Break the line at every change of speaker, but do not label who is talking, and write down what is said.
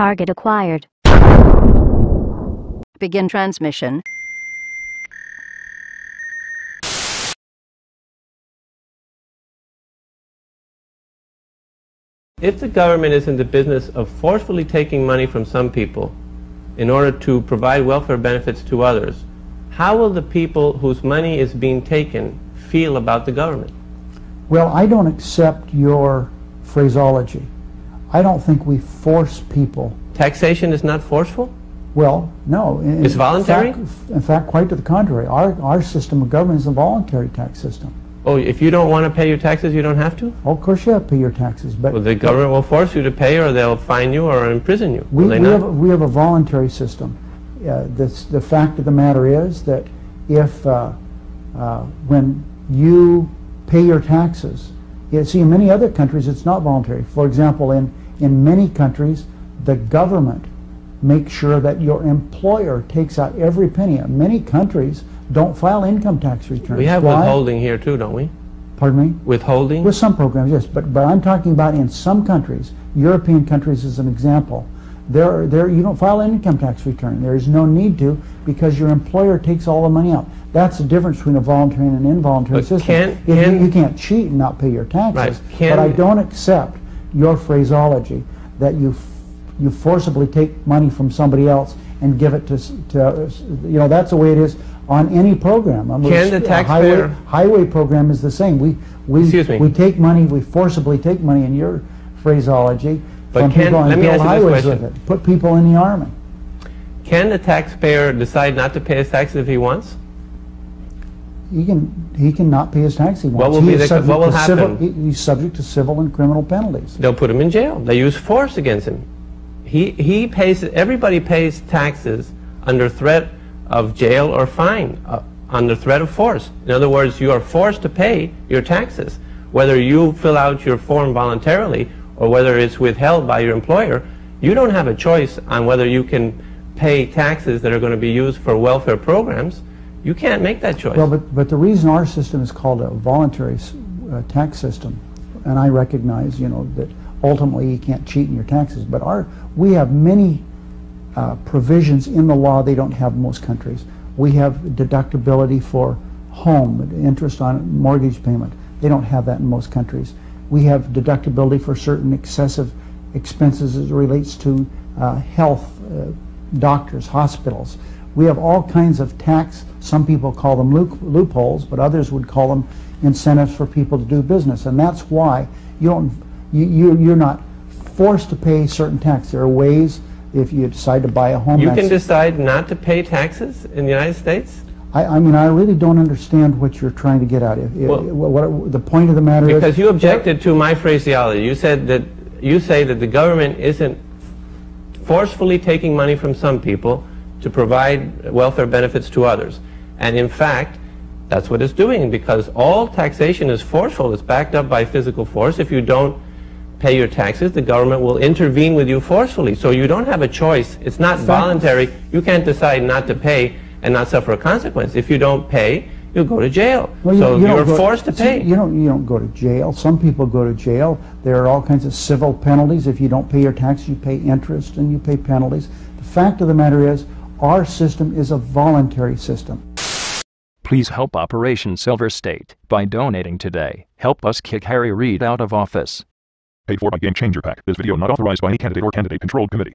Target acquired. Begin transmission.
If the government is in the business of forcefully taking money from some people in order to provide welfare benefits to others, how will the people whose money is being taken feel about the government?
Well, I don't accept your phraseology. I don't think we force people.
Taxation is not forceful?
Well, no.
It's voluntary?
In fact, quite to the contrary. Our system of government is a voluntary tax system.
Oh, if you don't want to pay your taxes, you don't have to?
Well, of course you have to pay your taxes. But
well, the government will force you to pay, or they'll fine you or imprison you.
We have a voluntary system. The fact of the matter is that if when you pay your taxes, see, in many other countries it's not voluntary. For example, in many countries, the government makes sure that your employer takes out every penny. Many countries don't file income tax returns.
We have withholding here too, don't we?
Pardon me?
Withholding?
With some programs, yes. But I'm talking about in some countries, European countries as an example, you don't file an income tax return. There is no need to, because your employer takes all the money out. That's the difference between a voluntary and an involuntary system. You can't cheat and not pay your taxes.
Right.
But I don't accept your phraseology that you forcibly take money from somebody else and give it to that's the way it is on any program.
Can the taxpayer...
highway program is the same. We take money, we forcibly take money in your phraseology from people and build highways with it. Put people in the army.
Can the taxpayer decide not to pay his taxes if he wants?
He can not pay his taxes if he wants.
What will happen?
He's subject to civil and criminal penalties.
They'll put him in jail. They use force against him. He pays. Everybody pays taxes under threat of jail or fine, under threat of force. In other words, you are forced to pay your taxes, whether you fill out your form voluntarily or whether it's withheld by your employer. You don't have a choice on whether you can pay taxes that are going to be used for welfare programs. You can't make that choice.
Well, but the reason our system is called a voluntary tax system, and I recognize, that ultimately you can't cheat in your taxes, but we have many provisions in the law they don't have in most countries. We have deductibility for home, interest on mortgage payment. They don't have that in most countries. We have deductibility for certain excessive expenses as it relates to health, doctors, hospitals. We have all kinds of tax, some people call them loopholes, but others would call them incentives for people to do business. And that's why you're not forced to pay certain tax. There are ways, if you decide to buy a home.
You can decide not to pay taxes in the United States?
I really don't understand what you're trying to get at. What the point of the matter is...
Because you objected to my phraseology. You say that the government isn't forcefully taking money from some people to provide welfare benefits to others. And in fact, that's what it's doing, because all taxation is forceful. It's backed up by physical force. If you don't pay your taxes, the government will intervene with you forcefully. So you don't have a choice. It's not voluntary. You can't decide not to pay and not suffer a consequence. If you don't pay, you'll go to jail.
Well,
so you're forced to pay.
You don't go to jail. Some people go to jail. There are all kinds of civil penalties. If you don't pay your taxes, you pay interest and you pay penalties. The fact of the matter is, our system is a voluntary system.
Please help Operation Silver State by donating today. Help us kick Harry Reid out of office.
Paid for by Game Changer PAC. This video not authorized by any candidate or candidate-controlled committee.